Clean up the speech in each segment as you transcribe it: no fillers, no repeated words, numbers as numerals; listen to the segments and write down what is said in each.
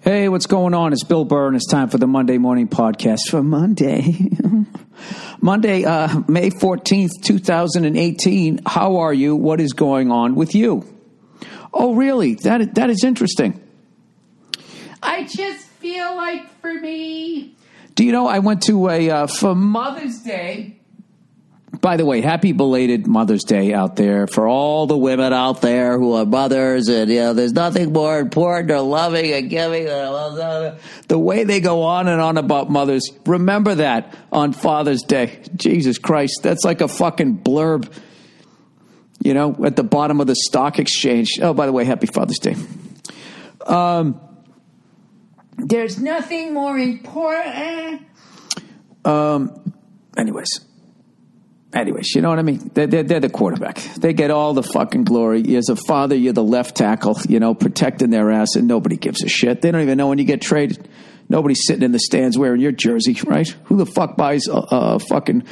Hey, what's going on? It's Bill Burr, and it's time for the Monday Morning Podcast for Monday. Monday, May 14th, 2018. How are you? What is going on with you? Oh, really? That is interesting. I just feel like for me. Do you know, I went to for Mother's Day. By the way, happy belated Mother's Day out there for all the women out there who are mothers. And, you know, there's nothing more important or loving and giving than the way they go on and on about mothers. Remember that on Father's Day. Jesus Christ, that's like a fucking blurb, you know, at the bottom of the stock exchange. Oh, by the way, happy Father's Day. There's nothing more important. Anyways, you know what I mean? They're the quarterback. They get all the fucking glory. As a father, you're the left tackle, you know, protecting their ass, and nobody gives a shit. They don't even know when you get traded. Nobody's sitting in the stands wearing your jersey, right? Who the fuck buys a fucking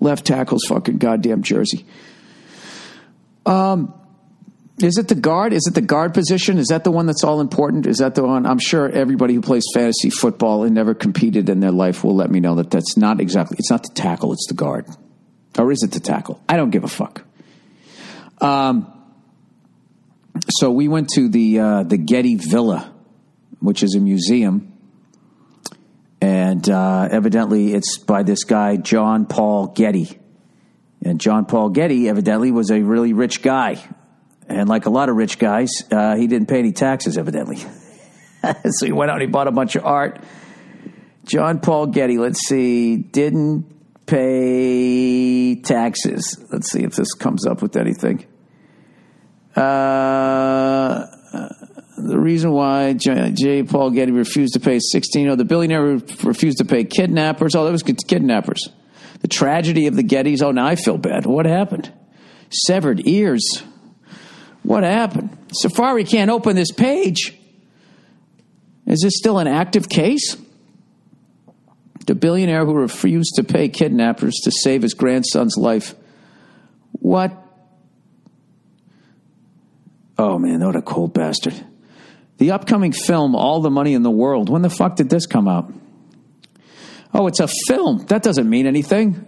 left tackle's fucking goddamn jersey? Is it the guard? Is it the guard position? Is that the one that's all important? Is that the one? I'm sure everybody who plays fantasy football and never competed in their life will let me know that that's not exactly, it's not the tackle, it's the guard. Or is it the tackle? I don't give a fuck. So we went to the Getty Villa, which is a museum. And evidently it's by this guy, John Paul Getty. And John Paul Getty evidently was a really rich guy. And like a lot of rich guys, he didn't pay any taxes, evidently. So he went out and he bought a bunch of art. John Paul Getty, let's see, didn't pay taxes. Let's see if this comes up with anything. The reason why J. Paul Getty refused to pay the billionaire refused to pay kidnappers. Oh, that was kidnappers. The tragedy of the Gettys. Oh, now I feel bad. What happened? Severed ears. What happened? Safari can't open this page. Is this still an active case? The billionaire who refused to pay kidnappers to save his grandson's life. What? Oh, man, what a cold bastard. The upcoming film, All the Money in the World. When the fuck did this come out? Oh, it's a film. That doesn't mean anything.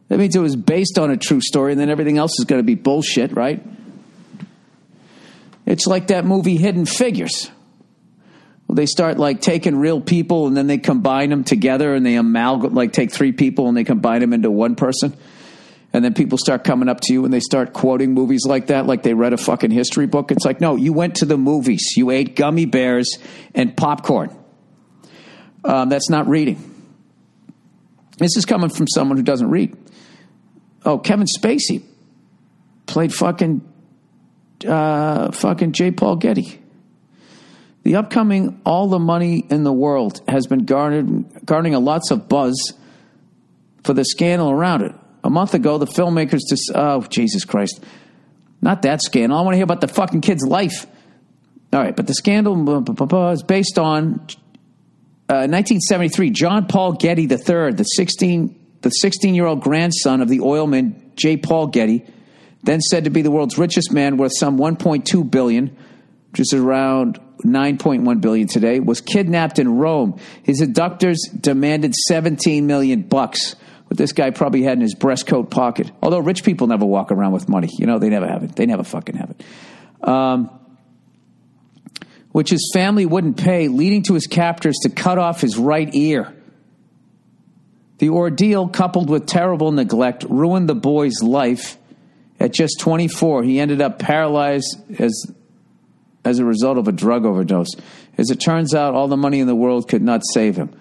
That means it was based on a true story, and then everything else is going to be bullshit, right? It's like that movie Hidden Figures. Well, they start like taking real people and then they combine them together and they take three people and they combine them into one person. And then people start coming up to you and they start quoting movies like that, like they read a fucking history book. It's like, no, you went to the movies. You ate gummy bears and popcorn. That's not reading. This is coming from someone who doesn't read. Oh, Kevin Spacey played fucking J. Paul Getty. The upcoming All the Money in the World has been garnering lots of buzz for the scandal around it. A month ago, the filmmakers oh, Jesus Christ. Not that scandal. I want to hear about the fucking kid's life. All right, but the scandal is based on 1973. John Paul Getty III, the 16-year-old grandson of the oilman J. Paul Getty, then said to be the world's richest man worth some $1.2 billion, which is around $9.1 billion today, was kidnapped in Rome. His abductors demanded $17 million, what this guy probably had in his breast coat pocket. Although rich people never walk around with money. You know, they never have it. They never fucking have it. Which his family wouldn't pay, leading to his captors to cut off his right ear. The ordeal, coupled with terrible neglect, ruined the boy's life. At just 24, he ended up paralyzed as a result of a drug overdose. As it turns out, all the money in the world could not save him.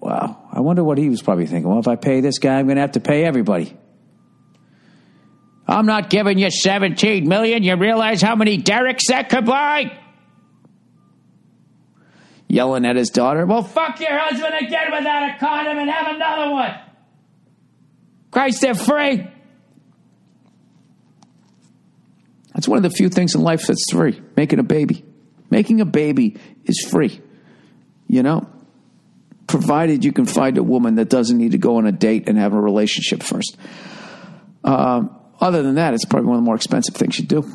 Wow. I wonder what he was probably thinking. Well, if I pay this guy, I'm going to have to pay everybody. I'm not giving you $17 million. You realize how many Derricks that could buy? Yelling at his daughter. Well, fuck your husband again without a condom and have another one. Christ, they're free. That's one of the few things in life that's free. Making a baby. Making a baby is free. You know? Provided you can find a woman that doesn't need to go on a date and have a relationship first. Other than that, it's probably one of the more expensive things you do.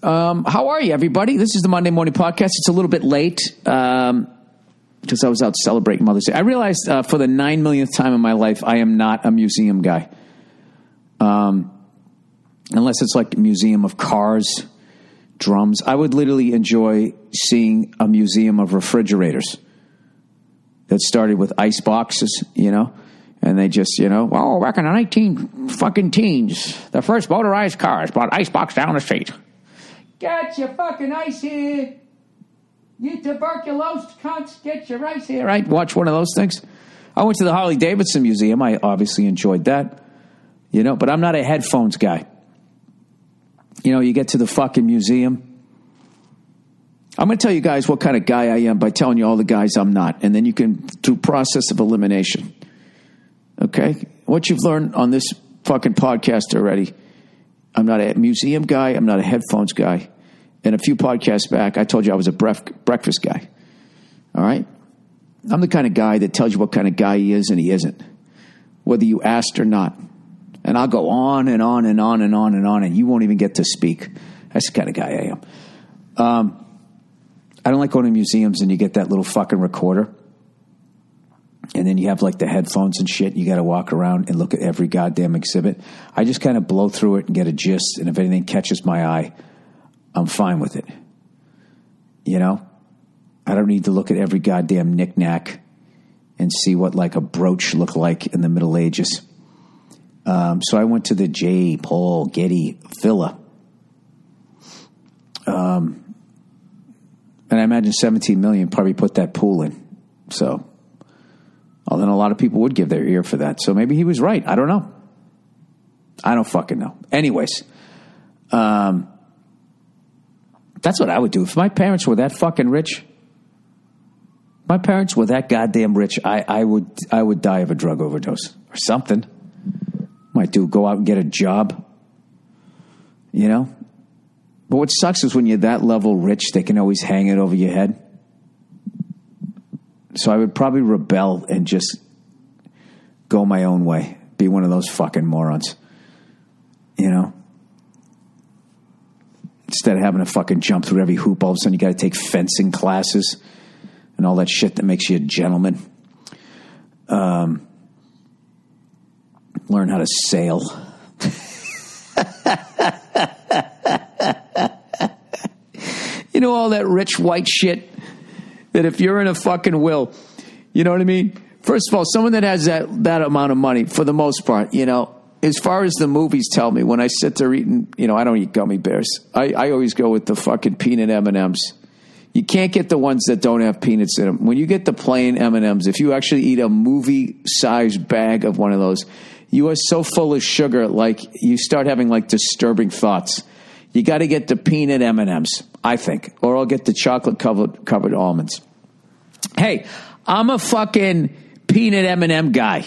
How are you, everybody? This is the Monday Morning Podcast. It's a little bit late because I was out celebrating Mother's Day. I realized for the 9 millionth time in my life, I am not a museum guy. Unless it's like a museum of cars, drums. I would literally enjoy seeing a museum of refrigerators that started with ice boxes, and they just, back in the 19 fucking teens, the first motorized cars brought ice box down the street. Get your fucking ice here. You tuberculosis cunts, get your ice here. Right? Watch one of those things. I went to the Harley Davidson Museum. I obviously enjoyed that, but I'm not a headphones guy. You get to the fucking museum. I'm going to tell you guys what kind of guy I am by telling you all the guys I'm not. And then you can do process of elimination. Okay? What you've learned on this fucking podcast already. I'm not a museum guy. I'm not a headphones guy. And a few podcasts back, I told you I was a breakfast guy. All right? I'm the kind of guy that tells you what kind of guy he is and he isn't. Whether you asked or not. And I'll go on and on and on and on and on, and you won't even get to speak. That's the kind of guy I am. I don't like going to museums and you get that little fucking recorder. And then you have like the headphones and shit. You got to walk around and look at every goddamn exhibit. I just kind of blow through it and get a gist. And if anything catches my eye, I'm fine with it. I don't need to look at every goddamn knick-knack and see what like a brooch looked like in the Middle Ages. So I went to the J. Paul Getty Villa. And I imagine 17 million probably put that pool in. So, well, then a lot of people would give their ear for that. So maybe he was right. I don't know. I don't fucking know. Anyways, that's what I would do. If my parents were that fucking rich, my parents were that goddamn rich, I would die of a drug overdose or something. Might go out and get a job, But what sucks is when you're that level rich, they can always hang it over your head. So I would probably rebel and just go my own way. Be one of those fucking morons. Instead of having to fucking jump through every hoop, all of a sudden you got to take fencing classes and all that shit that makes you a gentleman. Learn how to sail. All that rich white shit that if you're in a fucking will, you know what I mean? First of all, someone that has that amount of money, for the most part, as far as the movies tell me, when I sit there eating, I don't eat gummy bears. I always go with the fucking peanut M&Ms. You can't get the ones that don't have peanuts in them. When you get the plain M&Ms, if you actually eat a movie-sized bag of one of those, you are so full of sugar, like you start having like disturbing thoughts. You got to get the peanut M&Ms, I think, or I'll get the chocolate covered almonds. Hey, I'm a fucking peanut M&M guy.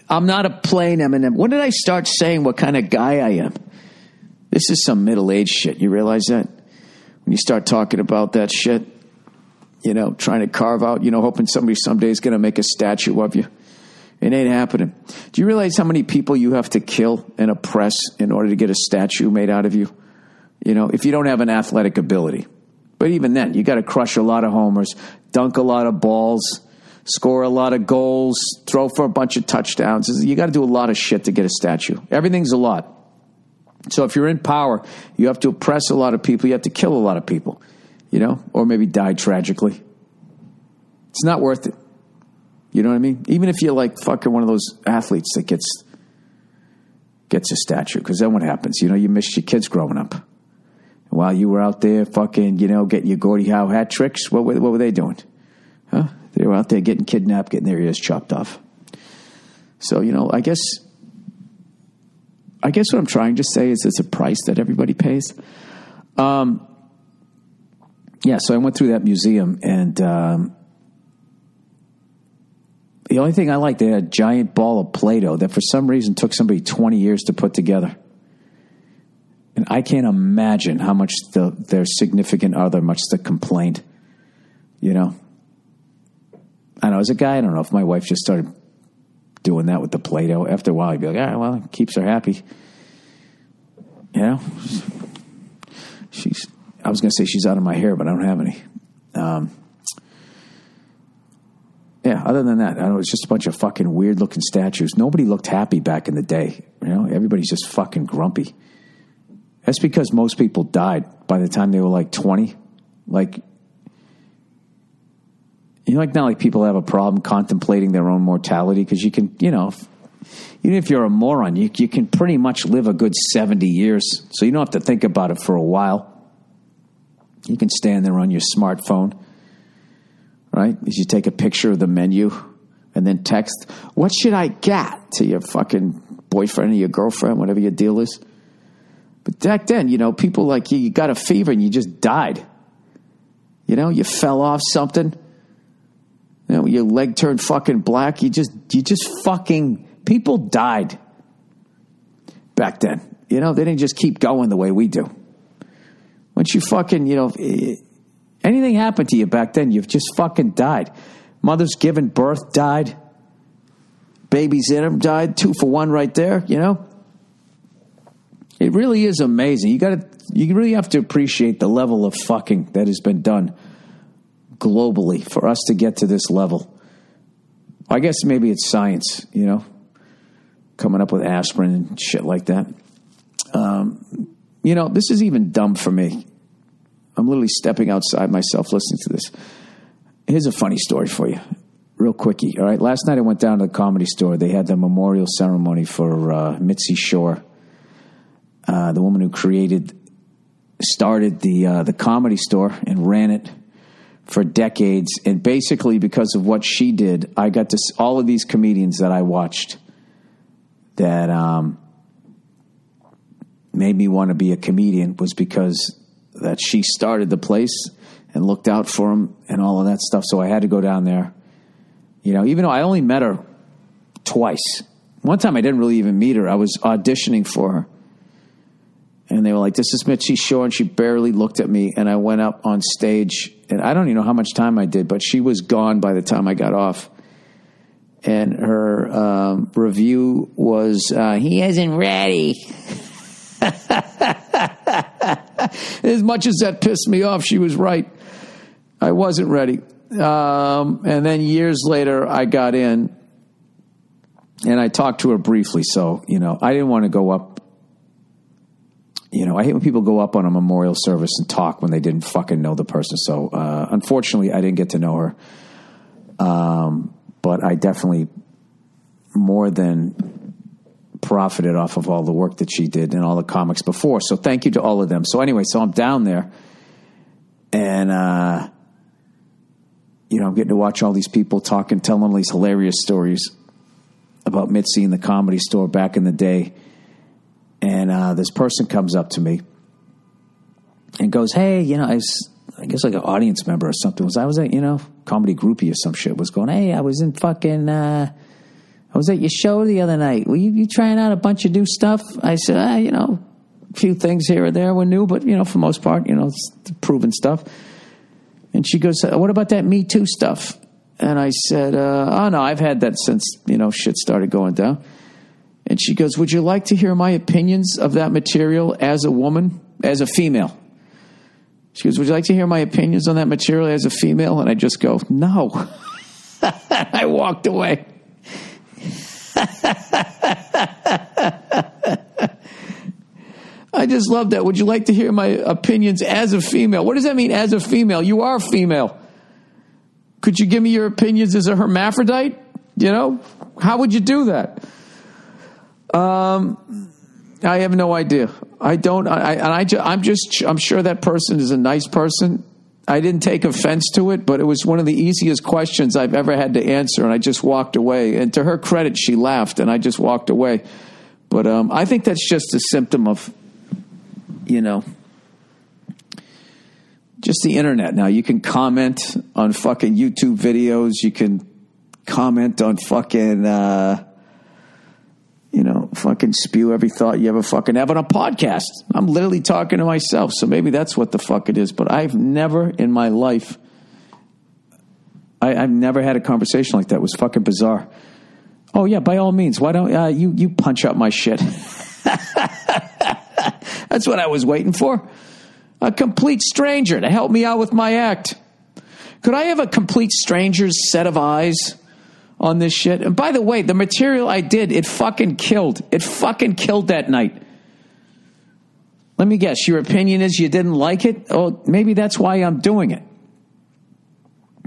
I'm not a plain M&M. When did I start saying what kind of guy I am? This is some middle-aged shit. You realize that? When you start talking about that shit, trying to carve out, hoping somebody someday is going to make a statue of you. It ain't happening. Do you realize how many people you have to kill and oppress in order to get a statue made out of you? If you don't have an athletic ability. But even then, you got to crush a lot of homers, dunk a lot of balls, score a lot of goals, throw for a bunch of touchdowns. You got to do a lot of shit to get a statue. Everything's a lot. So if you're in power, you have to oppress a lot of people. You have to kill a lot of people, or maybe die tragically. It's not worth it. You know what I mean? Even if you're like fucking one of those athletes that gets a statue, because then what happens? You missed your kids growing up. While you were out there fucking, getting your Gordie Howe hat tricks, what were they doing? Huh? They were out there getting kidnapped, getting their ears chopped off. So, I guess what I'm trying to say is it's a price that everybody pays. So I went through that museum, and the only thing I liked, they had a giant ball of Play-Doh that for some reason took somebody 20 years to put together. And I can't imagine how much their significant other must have complained. I know as a guy, I don't know if my wife just started doing that with the Play-Doh. After a while, you'd be like, it keeps her happy. She's I was going to say she's out of my hair, but I don't have any. Yeah, other than that, I don't know, it's just a bunch of fucking weird-looking statues. Nobody looked happy back in the day. You know, everybody's just fucking grumpy. That's because most people died by the time they were like 20. Like, you know, like not like people have a problem contemplating their own mortality because you can, you know, even if you're a moron, you can pretty much live a good 70 years. So you don't have to think about it for a while. You can stand there on your smartphone, right? As you take a picture of the menu and then text, what should I get, to your fucking boyfriend or your girlfriend, whatever your deal is. But back then, you know, people like you got a fever and you just died. You know, you fell off something. You know, your leg turned fucking black. You just fucking, people died back then. You know, they didn't just keep going the way we do. Once you fucking, you know, anything happened to you back then, you've just fucking died. Mothers giving birth died. Babies in them died. 2 for 1 right there, you know. It really is amazing. You really have to appreciate the level of fucking that has been done globally for us to get to this level. I guess maybe it's science, you know, coming up with aspirin and shit like that. You know, this is even dumb for me. I'm literally stepping outside myself listening to this. Here's a funny story for you. Real quickie, all right? Last night I went down to the Comedy Store. They had the memorial ceremony for Mitzi Shore, the woman who started the Comedy Store and ran it for decades. And basically because of what she did, I got to all of these comedians that I watched that made me want to be a comedian was because that she started the place and looked out for them and all of that stuff. So I had to go down there. You know, even though I only met her twice. One time I didn't really even meet her. I was auditioning for her. And they were like, this is Mitzi Shore. And she barely looked at me. And I went up on stage. And I don't even know how much time I did, but she was gone by the time I got off. And her review was, he isn't ready. As much as that pissed me off, she was right. I wasn't ready. And then years later, I got in. And I talked to her briefly. So, you know, I didn't want to go up. You know, I hate when people go up on a memorial service and talk when they didn't fucking know the person. So, unfortunately, I didn't get to know her. But I definitely more than profited off of all the work that she did and all the comics before. So thank you to all of them. So anyway, so I'm down there and, you know, I'm getting to watch all these people talk and tell them these hilarious stories about Mitzi in the Comedy Store back in the day. And this person comes up to me and goes, hey, you know, I guess like an audience member or something. I was at, you know, comedy groupie or some shit was going, hey, I was in fucking, I was at your show the other night. Were you trying out a bunch of new stuff? I said, you know, a few things here or there were new, but, you know, for the most part, you know, it's proven stuff. And she goes, what about that Me Too stuff? And I said, oh, no, I've had that since, you know, shit started going down. And she goes, would you like to hear my opinions of that material as a woman, as a female? She goes, would you like to hear my opinions on that material as a female? And I just go, no. I walked away. I just love that. Would you like to hear my opinions as a female? What does that mean, as a female? You are a female. Could you give me your opinions as a hermaphrodite? You know, how would you do that? I have no idea. I don't. I'm sure that person is a nice person. I didn't take offense to it, but it was one of the easiest questions I've ever had to answer, and I just walked away. And to her credit, she laughed, and I just walked away. But I think that's just a symptom of, you know, just the internet. Now you can comment on fucking YouTube videos. You can comment on fucking, you know, fucking spew every thought you ever fucking have on a podcast. I'm literally talking to myself, so maybe that's what the fuck it is. But I've never in my life, I've never had a conversation like that. It was fucking bizarre. Oh, yeah, by all means. Why don't you punch up my shit? That's what I was waiting for. A complete stranger to help me out with my act. Could I have a complete stranger's set of eyes on this shit? And by the way, the material I did, it fucking killed. It fucking killed that night. Let me guess, your opinion is you didn't like it? Oh, maybe that's why I'm doing it.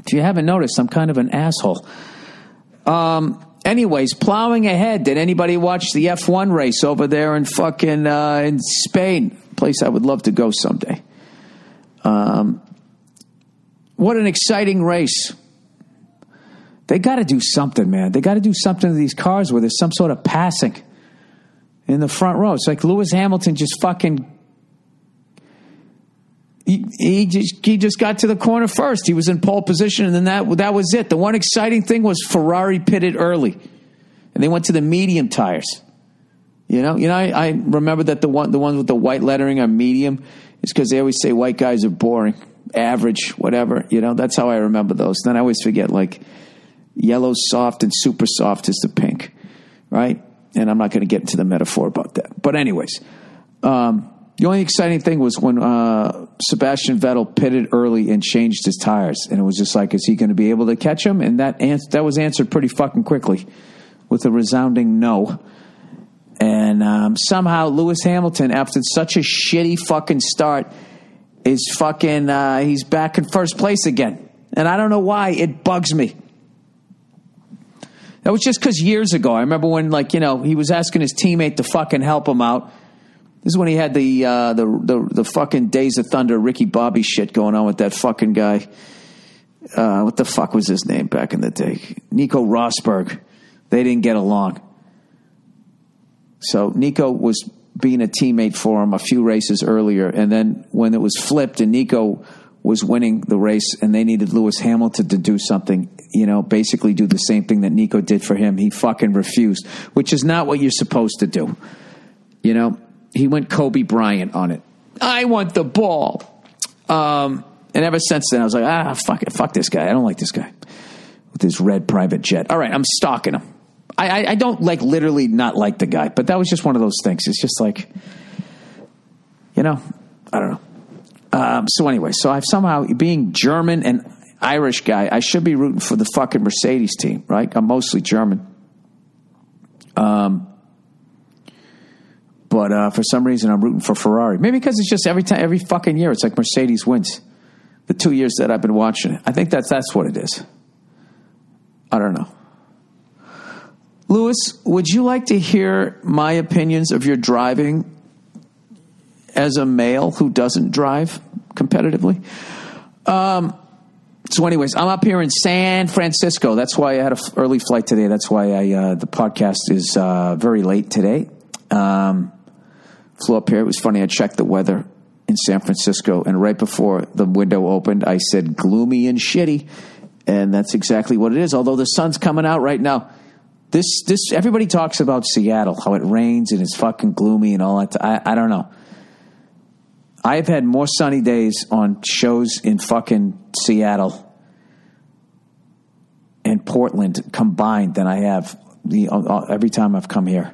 If you haven't noticed, I'm kind of an asshole. Anyways, plowing ahead. Did anybody watch the F1 race over there in fucking in Spain? Place I would love to go someday. What an exciting race. They got to do something, man. They got to do something to these cars where there's some sort of passing in the front row. It's like Lewis Hamilton just fucking... He just got to the corner first. He was in pole position, and then that was it. The one exciting thing was Ferrari pitted early, and they went to the medium tires. You know. I remember that the ones with the white lettering are medium. It's because they always say white guys are boring, average, whatever. That's how I remember those. Then I always forget like yellow soft and super soft is the pink, right? And I'm not going to get into the metaphor about that. But anyways. The only exciting thing was when Sebastian Vettel pitted early and changed his tires. And it was just like, is he going to be able to catch him? And that was answered pretty fucking quickly with a resounding no. And somehow Lewis Hamilton, after such a shitty fucking start, is fucking, he's back in first place again. And I don't know why. It bugs me. That was just because years ago, I remember when, he was asking his teammate to fucking help him out. This is when he had the fucking Days of Thunder Ricky Bobby shit going on with that fucking guy. What the fuck was his name back in the day? Nico Rosberg. They didn't get along. So Nico was being a teammate for him a few races earlier, and then when it was flipped and Nico was winning the race and they needed Lewis Hamilton to do something, basically do the same thing that Nico did for him, he fucking refused, which is not what you're supposed to do. He went Kobe Bryant on it. I want the ball. And ever since then, I was like, fuck it. Fuck this guy. I don't like this guy with his red private jet. All right, I'm stalking him. I don't literally not like the guy, but that was just one of those things. It's just like, I don't know. So anyway, so I've somehow, being German and Irish guy, I should be rooting for the fucking Mercedes team, right? I'm mostly German. But for some reason, I'm rooting for Ferrari. Maybe because it's just every fucking year, it's like Mercedes wins. The 2 years that I've been watching it. I think that's what it is. I don't know. Lewis, would you like to hear my opinions of your driving as a male who doesn't drive competitively? So anyways, I'm up here in San Francisco. That's why I had an early flight today. That's why the podcast is very late today. Flew up here. It was funny. I checked the weather in San Francisco, and right before the window opened, I said gloomy and shitty, and that's exactly what it is. Although the sun's coming out right now. This everybody talks about Seattle, how it rains and it's fucking gloomy and all that. I don't know. I've had more sunny days on shows in fucking Seattle and Portland combined than I have every time I've come here.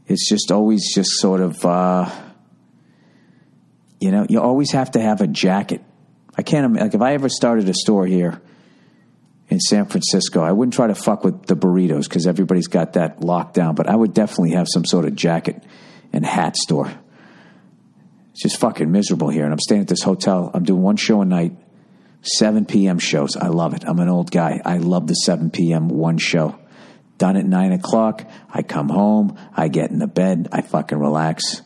It's just always just sort of, you always have to have a jacket. I can't, if I ever started a store here in San Francisco, I wouldn't try to fuck with the burritos because everybody's got that locked down, but I would definitely have some sort of jacket and hat store. It's just fucking miserable here, and I'm staying at this hotel. I'm doing one show a night, 7 p.m. shows. I love it. I'm an old guy. I love the 7 p.m. one show. Done at 9 o'clock. I come home. I get in the bed. I fucking relax.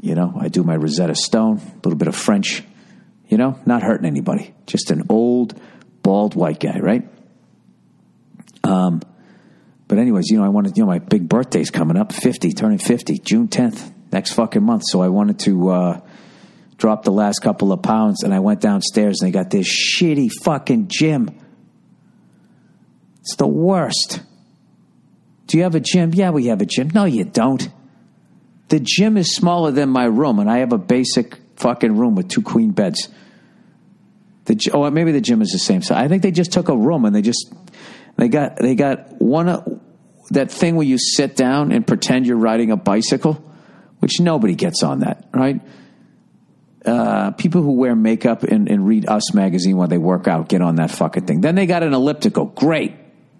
I do my Rosetta Stone, a little bit of French. Not hurting anybody. Just an old, bald white guy, right? But anyways, I wanted, my big birthday's coming up, 50, turning 50, June 10th, next fucking month. So I wanted to drop the last couple of pounds, and I went downstairs, and they got this shitty fucking gym. It's the worst. Do you have a gym? Yeah, we have a gym. No, you don't. The gym is smaller than my room, and I have a basic fucking room with 2 queen beds. Maybe the gym is the same size. I think they just took a room and they got one that thing where you sit down and pretend you're riding a bicycle, which nobody gets on that, right? people who wear makeup and read Us magazine while they work out, get on that fucking thing. Then they got an elliptical. Great.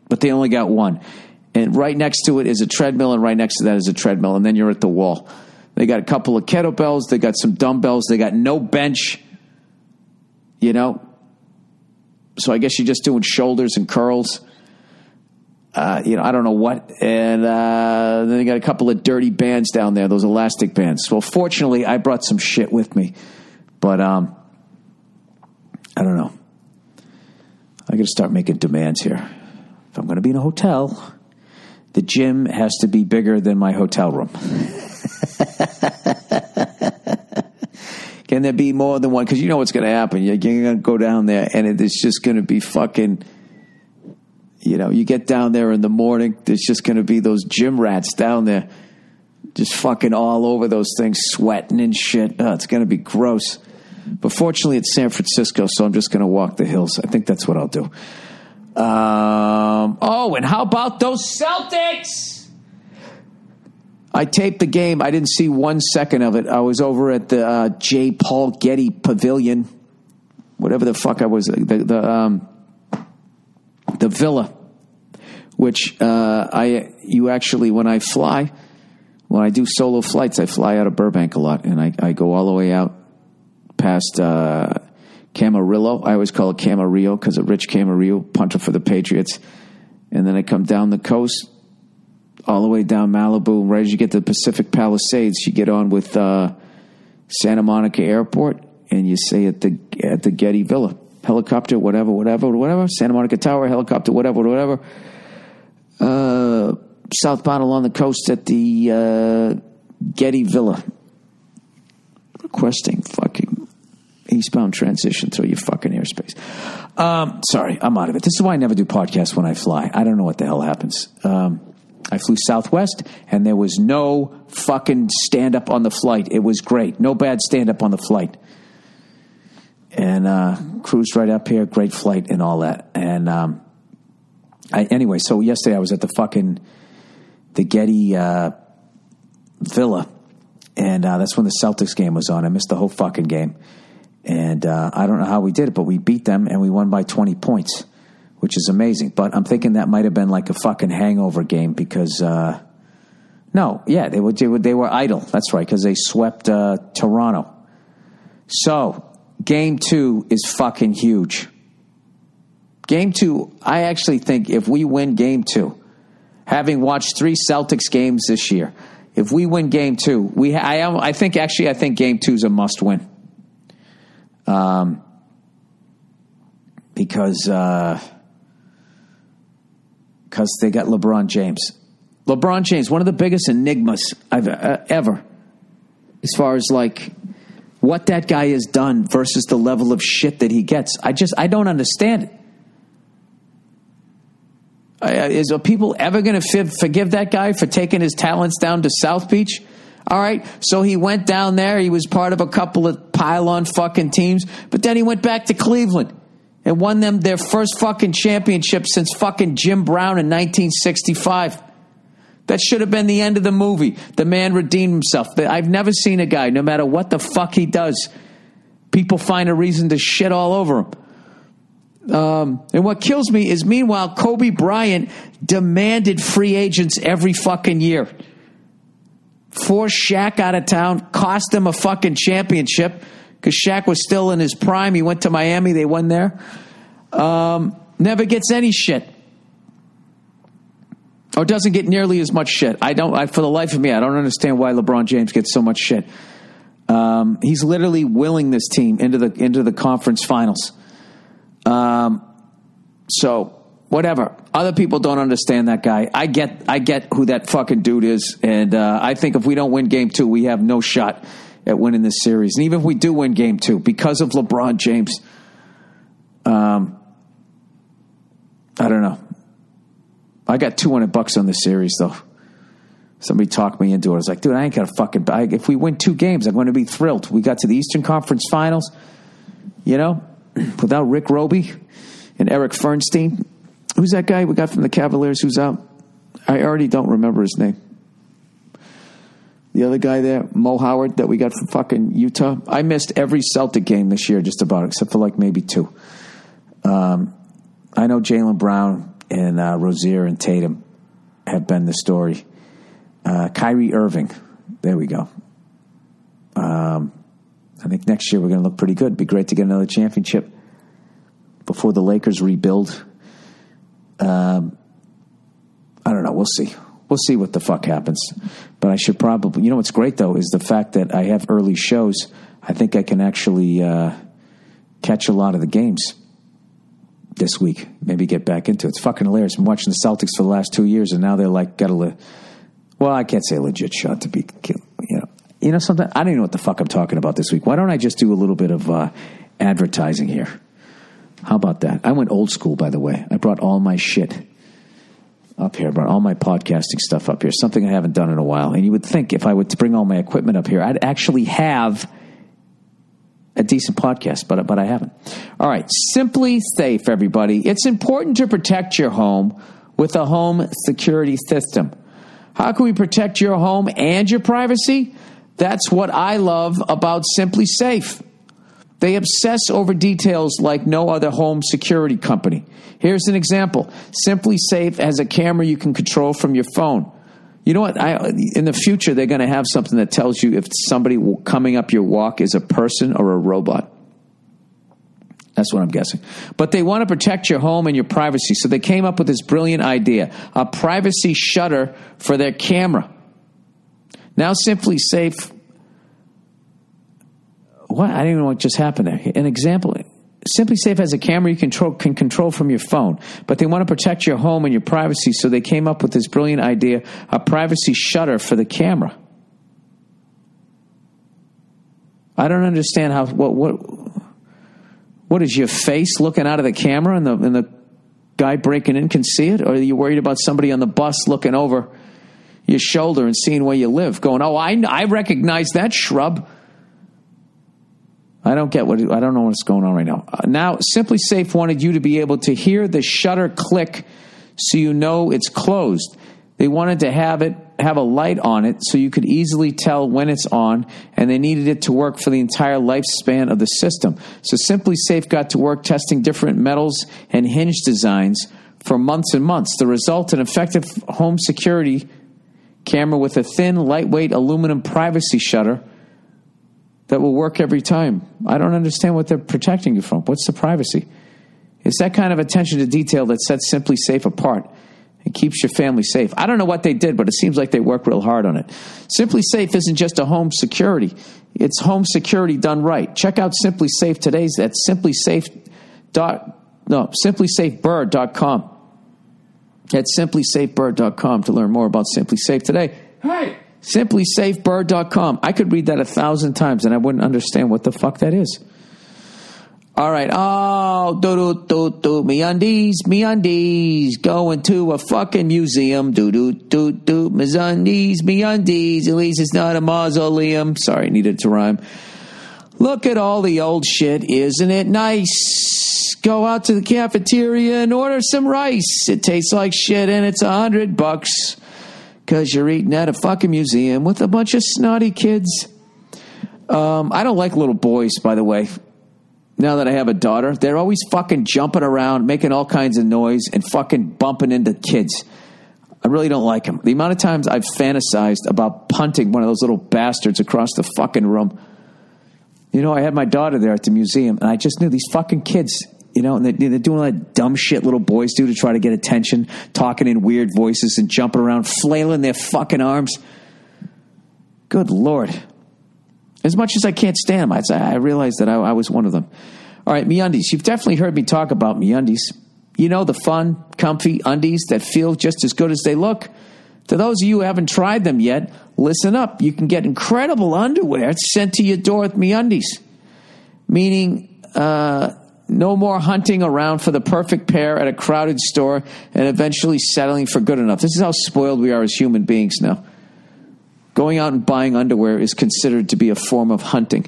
But they only got one. And right next to it is a treadmill, and right next to that is a treadmill, and then you're at the wall. They got a couple of kettlebells. They got some dumbbells. They got no bench, you know. So I guess you're just doing shoulders and curls. I don't know what. And then they got a couple of dirty bands down there, those elastic bands. Well, fortunately, I brought some shit with me. But I don't know. I got to start making demands here. If I'm going to be in a hotel, the gym has to be bigger than my hotel room. Can there be more than one? Because you know what's going to happen. You're going to go down there, and it's just going to be fucking, you get down there in the morning, there's just going to be those gym rats down there just fucking all over those things, sweating and shit. Oh, it's going to be gross. But fortunately, it's San Francisco, so I'm just going to walk the hills. I think that's what I'll do. And how about those Celtics? I taped the game. I didn't see 1 second of it. I was over at the J. Paul Getty Pavilion, whatever the fuck I was, the Villa, which you actually, when I do solo flights, I fly out of Burbank a lot, and I go all the way out past Camarillo. I always call it Camarillo because of Rich Camarillo, punter for the Patriots, and then I come down the coast, all the way down Malibu. Right as you get to the Pacific Palisades, you get on with Santa Monica Airport, and you stay at the Getty Villa. Helicopter, whatever. Santa Monica Tower, helicopter, whatever. Southbound along the coast at the Getty Villa. Requesting fucking eastbound transition through your fucking airspace. Sorry, I'm out of it. This is why I never do podcasts when I fly. I don't know what the hell happens. I flew Southwest, and there was no fucking stand-up on the flight. It was great. No bad stand-up on the flight. And cruised right up here. Great flight and all that. And anyway, so yesterday I was at the Getty Villa, and that's when the Celtics game was on. I missed the whole fucking game. And I don't know how we did it, but we beat them, and we won by 20 points. Which is amazing. But I'm thinking that might have been like a fucking hangover game because, they were idle. That's right, because they swept Toronto. So, game 2 is fucking huge. Game 2, I actually think if we win game 2, having watched 3 Celtics games this year, if we win game 2, I think game 2 is a must win. Because they got LeBron James. LeBron James, one of the biggest enigmas I've ever, as far as like what that guy has done versus the level of shit that he gets. I don't understand it. Are people ever going to forgive that guy for taking his talents down to South Beach? All right, so he went down there. He was part of a couple of pile-on fucking teams, but then he went back to Cleveland and won them their first fucking championship since fucking Jim Brown in 1965. That should have been the end of the movie. The man redeemed himself. I've never seen a guy, no matter what the fuck he does, people find a reason to shit all over him. And what kills me is, meanwhile, Kobe Bryant demanded free agents every fucking year. Forced Shaq out of town, cost him a fucking championship because Shaq was still in his prime. He went to Miami. They won there. Never gets any shit. Or doesn't get nearly as much shit. For the life of me, I don't understand why LeBron James gets so much shit. He's literally willing this team into the conference finals. So whatever. Other people don't understand that guy. I get who that fucking dude is, and I think if we don't win game 2, we have no shot at winning this series. And even if we do win game 2, because of LeBron James, I don't know. I got $200 on this series, though. Somebody talked me into it. I was like, dude, I ain't got a fucking bag. If we win 2 games, I'm going to be thrilled. We got to the Eastern Conference Finals, without Rick Roby and Eric Fernstein. Who's that guy we got from the Cavaliers who's out? I already don't remember his name. The other guy there, Mo Howard, that we got from fucking Utah. I missed every Celtic game this year, just about, except for like maybe 2. I know Jaylen Brown and Rozier and Tatum have been the story. Kyrie Irving, there we go. I think next year we're going to look pretty good. It'd be great to get another championship before the Lakers rebuild. I don't know. We'll see. We'll see what the fuck happens. But I should probably... You know what's great, though, is the fact that I have early shows. I think I can actually catch a lot of the games this week. Maybe get back into it. It's fucking hilarious. I'm watching the Celtics for the last 2 years, and now they're like, well, I can't say a legit shot to be... You know something? I don't even know what the fuck I'm talking about this week. Why don't I just do a little bit of advertising here? How about that? I went old school, by the way. I brought all my shit up here. I brought all my podcasting stuff up here, something I haven't done in a while. And you would think if I were to bring all my equipment up here, I'd actually have a decent podcast, but I haven't. All right, Simply Safe, everybody. It's important to protect your home with a home security system. How can we protect your home and your privacy? That's what I love about Simply Safe. They obsess over details like no other home security company. Here's an example. Simply Safe has a camera you can control from your phone. You know what? In the future, they're going to have something that tells you if somebody coming up your walk is a person or a robot. That's what I'm guessing. But they want to protect your home and your privacy, so they came up with this brilliant idea, a privacy shutter for their camera. Now Simply Safe... What? I don't even know what just happened there. An example. Simply Safe has a camera you can control from your phone, but they want to protect your home and your privacy, so they came up with this brilliant idea, a privacy shutter for the camera. I don't understand how... What is your face looking out of the camera and the guy breaking in can see it? Or are you worried about somebody on the bus looking over your shoulder and seeing where you live, going, oh, I recognize that shrub. I don't know what's going on right now. Now, Simply Safe wanted you to be able to hear the shutter click so you know it's closed. They wanted to have a light on it so you could easily tell when it's on, and they needed it to work for the entire lifespan of the system. So Simply Safe got to work testing different metals and hinge designs for months and months. The result, an effective home security camera with a thin, lightweight aluminum privacy shutter that will work every time. I don't understand what they're protecting you from. What's the privacy? It's that kind of attention to detail that sets Simply Safe apart and keeps your family safe. I don't know what they did, but it seems like they work real hard on it. Simply Safe isn't just a home security. It's home security done right. Check out Simply Safe today at simplysafeburr.com. That's simplysafeburr.com to learn more about Simply Safe today. Hey! simplysafeburr.com. I could read that 1,000 times and I wouldn't understand what the fuck that is. All right. Oh, me undies, going to a fucking museum. Me undies. At least it's not a mausoleum. Sorry, needed to rhyme. Look at all the old shit. Isn't it nice? Go out to the cafeteria and order some rice. It tastes like shit and it's $100 because you're eating at a fucking museum with a bunch of snotty kids. I don't like little boys, by the way. Now that I have a daughter, they're always fucking jumping around, making all kinds of noise, and fucking bumping into kids. I really don't like them. The amount of times I've fantasized about punting one of those little bastards across the fucking room. You know, I had my daughter there at the museum, and I just knew these fucking kids, you know, and they're doing all that dumb shit little boys do to try to get attention, talking in weird voices and jumping around, flailing their fucking arms. Good Lord. As much as I can't stand them, I realized that I was one of them. All right, MeUndies. You've definitely heard me talk about MeUndies. You know, the fun, comfy undies that feel just as good as they look. To those of you who haven't tried them yet, listen up. You can get incredible underwear sent to your door with MeUndies. Meaning, no more hunting around for the perfect pair at a crowded store and eventually settling for good enough. This is how spoiled we are as human beings now. Going out and buying underwear is considered to be a form of hunting.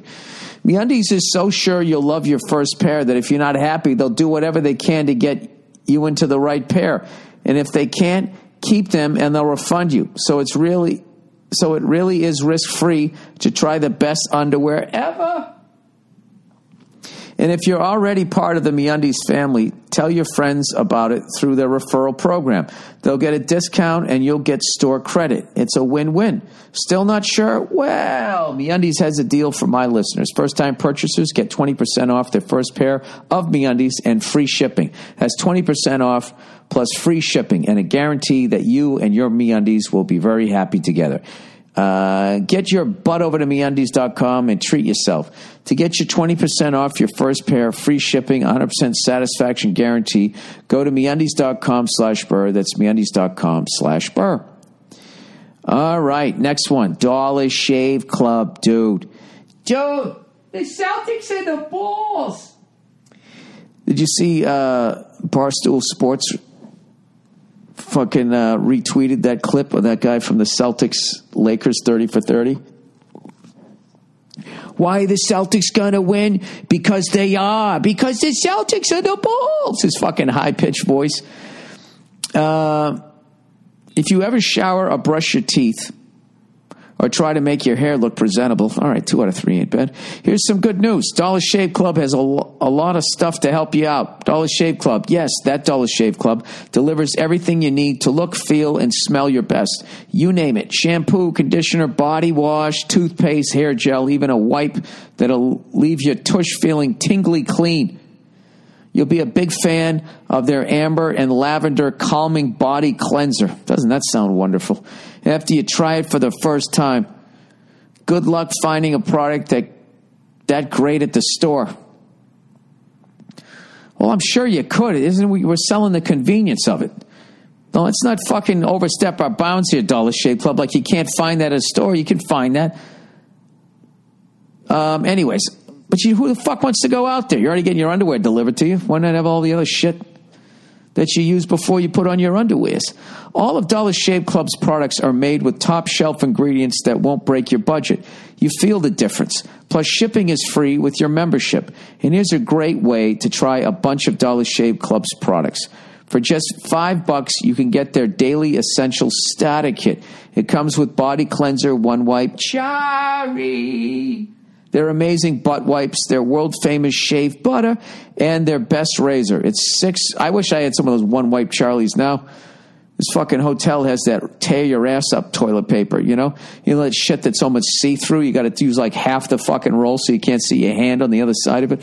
MeUndies is so sure you'll love your first pair that if you're not happy, they'll do whatever they can to get you into the right pair. And if they can't, keep them and they'll refund you. So it's really So it really is risk-free to try the best underwear ever. And if you're already part of the MeUndies family, tell your friends about it through their referral program. They'll get a discount and you'll get store credit. It's a win-win. Still not sure? Well, MeUndies has a deal for my listeners. First-time purchasers get 20% off their first pair of MeUndies and free shipping. That's 20% off plus free shipping and a guarantee that you and your MeUndies will be very happy together. Get your butt over to MeUndies.com and treat yourself. To get your 20% off your first pair, free shipping, 100% satisfaction guarantee, go to MeUndies.com/Burr. That's MeUndies.com/Burr. All right, next one. Dollar Shave Club. Dude, the Celtics and the Bulls. did you see Barstool Sports fucking retweeted that clip of that guy from the Celtics Lakers 30 for 30? Why are the Celtics gonna win? Because they are. Because the Celtics are the Bulls. His fucking high-pitched voice. If you ever shower or brush your teeth or try to make your hair look presentable, all right, 2 out of 3 ain't bad. Here's some good news. Dollar Shave Club has a lot of stuff to help you out. Dollar Shave Club, yes, that Dollar Shave Club delivers everything you need to look, feel, and smell your best. You name it. Shampoo, conditioner, body wash, toothpaste, hair gel, even a wipe that'll leave your tush feeling tingly clean. You'll be a big fan of their amber and lavender calming body cleanser. Doesn't that sound wonderful? After you try it for the first time, good luck finding a product that great at the store. Well, I'm sure you could. We're selling the convenience of it. No, let's not fucking overstep our bounds here, Dollar Shave Club. Like you can't find that at a store. You can find that. Anyways, but who the fuck wants to go out there? You're already getting your underwear delivered to you. Why not have all the other shit that you use before you put on your underwears? All of Dollar Shave Club's products are made with top shelf ingredients that won't break your budget. You feel the difference. Plus, shipping is free with your membership. And here's a great way to try a bunch of Dollar Shave Club's products. For just $5, you can get their Daily Essential Starter Kit. It comes with body cleanser, one wipe, their amazing butt wipes, their world-famous shave butter, and their best razor. It's I wish I had some of those one-wipe Charlies now. This fucking hotel has that tear-your-ass-up toilet paper, you know? You know that shit that's almost see-through? You got to use like half the fucking roll so you can't see your hand on the other side of it.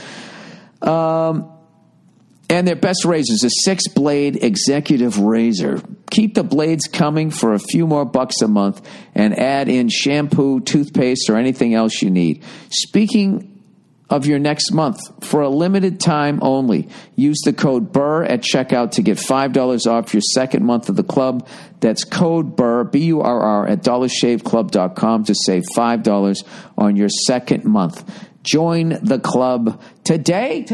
And their best razors, a 6-blade executive razor. Keep the blades coming for a few more bucks a month and add in shampoo, toothpaste, or anything else you need. Speaking of your next month, for a limited time only, use the code BURR at checkout to get $5 off your second month of the club. That's code BURR, B-U-R-R, at dollarshaveclub.com to save $5 on your second month. Join the club today.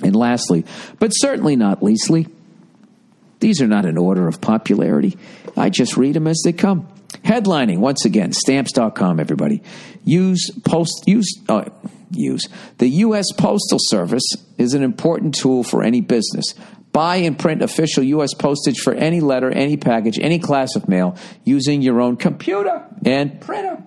And lastly, but certainly not leastly, these are not in order of popularity. I just read them as they come. Headlining, once again, Stamps.com, everybody. Use the U.S. Postal Service is an important tool for any business. Buy and print official U.S. postage for any letter, any package, any class of mail using your own computer and printer.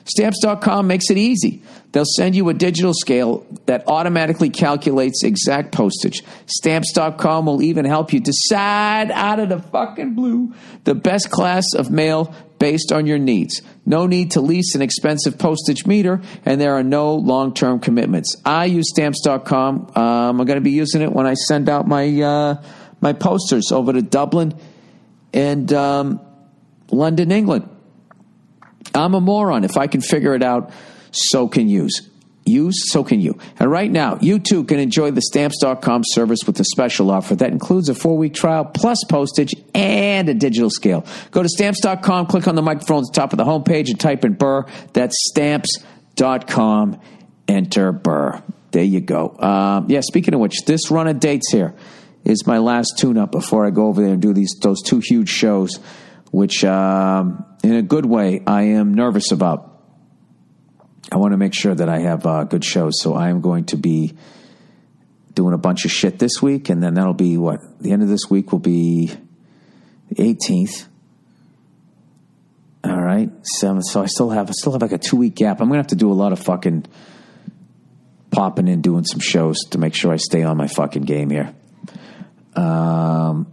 Stamps.com makes it easy. They'll send you a digital scale that automatically calculates exact postage. Stamps.com will even help you decide out of the fucking blue the best class of mail based on your needs. No need to lease an expensive postage meter, and there are no long-term commitments. I use Stamps.com. I'm going to be using it when I send out my posters over to Dublin and London, England. I'm a moron. If I can figure it out, so can you. So can you. And right now, you too can enjoy the Stamps.com service with a special offer that includes a 4-week trial plus postage and a digital scale. Go to Stamps.com, click on the microphone at the top of the homepage and type in Burr. That's Stamps.com. Enter Burr. There you go. Speaking of which, this run of dates here is my last tune-up before I go over there and do those 2 huge shows, which, in a good way, I am nervous about. I want to make sure that I have good shows, so I am going to be doing a bunch of shit this week, and then that'll be, the end of this week will be the 18th, All right, 7. So I still have like a 2-week gap. I'm gonna have to do a lot of fucking popping in, doing some shows to make sure I stay on my fucking game here. All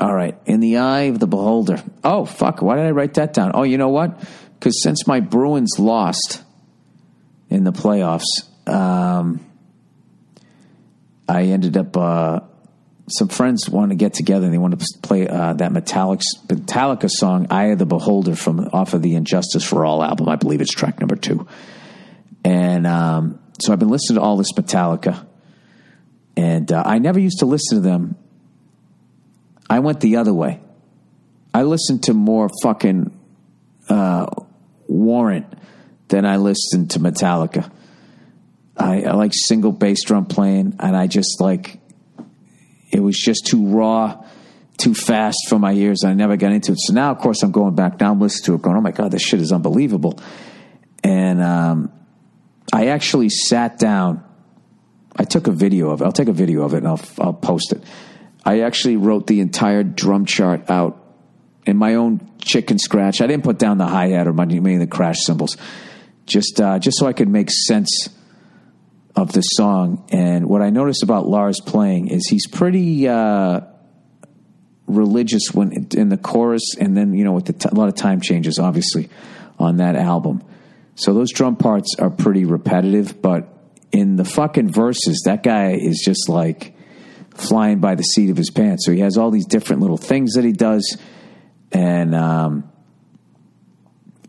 right, In the Eye of the Beholder. Oh fuck, why did I write that down? Oh, you know what? Because since my Bruins lost in the playoffs, I ended up. Some friends wanted to get together and they wanted to play that Metallica song, Eye of the Beholder, off of the Injustice for All album. I believe it's track number 2. And so I've been listening to all this Metallica. And I never used to listen to them. I went the other way. I listened to more fucking Warrant than I listened to Metallica. I like single bass drum playing, and I just like... It was just too raw, too fast for my ears. I never got into it. So now, of course, I'm going back. Now I'm listening to it going, oh, my God, this shit is unbelievable. And I actually sat down. I took a video of it. I'll take a video of it, and I'll post it. I actually wrote the entire drum chart out in my own chicken scratch. I didn't put down the hi-hat or many of the crash cymbals, just so I could make sense of the song. And what I noticed about Lars playing is he's pretty religious when in the chorus, and then with a lot of time changes obviously on that album. So those drum parts are pretty repetitive, but in the fucking verses, that guy is just like flying by the seat of his pants. So he has all these different little things that he does, and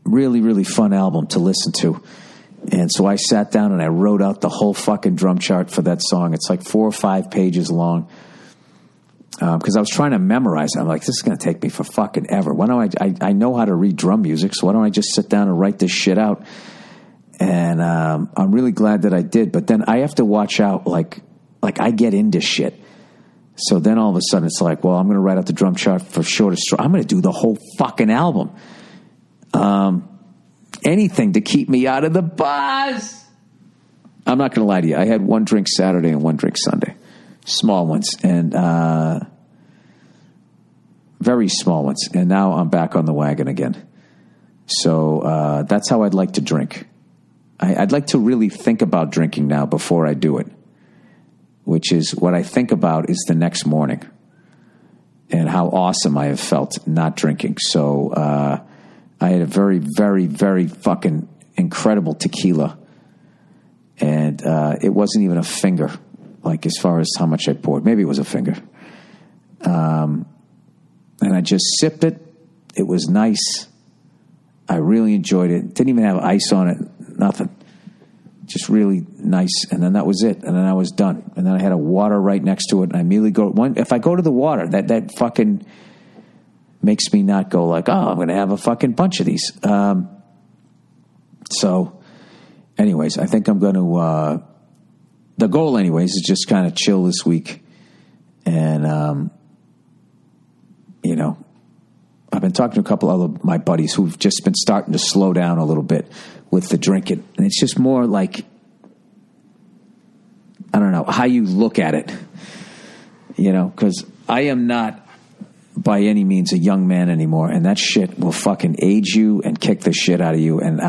really, really fun album to listen to. And so I sat down and I wrote out the whole fucking drum chart for that song. It's like 4 or 5 pages long. Because I was trying to memorize it. I'm like, this is going to take me for fucking ever. Why don't I know how to read drum music, so why don't I just sit down and write this shit out? And I'm really glad that I did. But then I have to watch out, like I get into shit. So then all of a sudden it's like, well, I'm going to write out the drum chart for Shortest Straw. I'm going to do the whole fucking album. Anything to keep me out of the buzz. I'm not going to lie to you. I had 1 drink Saturday and 1 drink Sunday. Small ones. And very small ones. And now I'm back on the wagon again. So that's how I'd like to drink. I'd like to really think about drinking now before I do it. Which is what I think about is the next morning. And how awesome I have felt not drinking. So... I had a very, very, very fucking incredible tequila. And it wasn't even a finger, like as far as how much I poured. Maybe it was a finger. And I just sipped it. It was nice. I really enjoyed it. Didn't even have ice on it. Nothing. Just really nice. And then that was it. And then I was done. And then I had a water right next to it. And I immediately if I go to the water, that fucking... makes me not go like, oh, I'm going to have a fucking bunch of these. So, anyways, I think I'm going to, the goal anyways is just kind of chill this week. And, I've been talking to a couple of my buddies who've just been starting to slow down a little bit with the drinking. And it's just more like, I don't know, how you look at it, because I am not by any means a young man anymore, and that shit will fucking age you and kick the shit out of you, and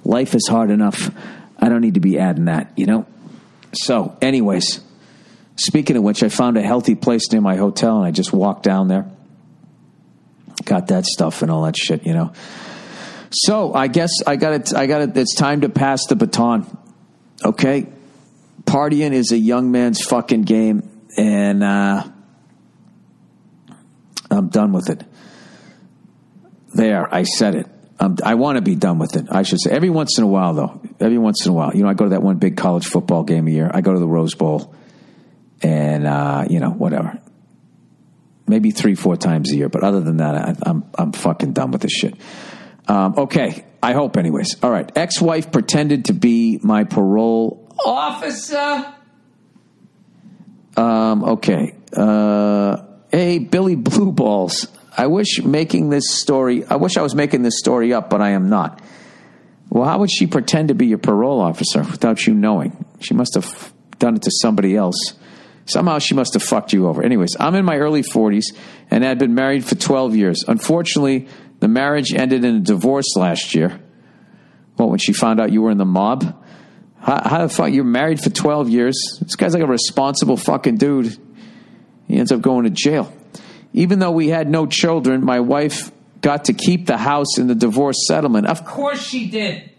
life is hard enough. I don't need to be adding that, So, anyways, speaking of which, I found a healthy place near my hotel, and I just walked down there. Got that stuff and all that shit, So, I guess I got it. It's time to pass the baton, okay? Partying is a young man's fucking game, and I'm done with it. There, I said it. I want to be done with it, I should say. Every once in a while, though. Every once in a while. I go to that one big college football game a year. I go to the Rose Bowl. And, whatever. Maybe 3-4 times a year. But other than that, I'm fucking done with this shit. Okay. I hope, anyways. All right. Ex-wife pretended to be my parole officer. Okay. Hey, Billy Blue Balls. I wish I was making this story up, but I am not. Well, how would she pretend to be your parole officer without you knowing? She must have done it to somebody else. Somehow she must have fucked you over. Anyways, I'm in my early 40s and had been married for 12 years. Unfortunately, The marriage ended in a divorce last year. Well, when she found out you were in the mob? How the fuck? You're married for 12 years. This guy's like a responsible fucking dude. He ends up going to jail. Even though we had no children, my wife got to keep the house in the divorce settlement. Of course she did.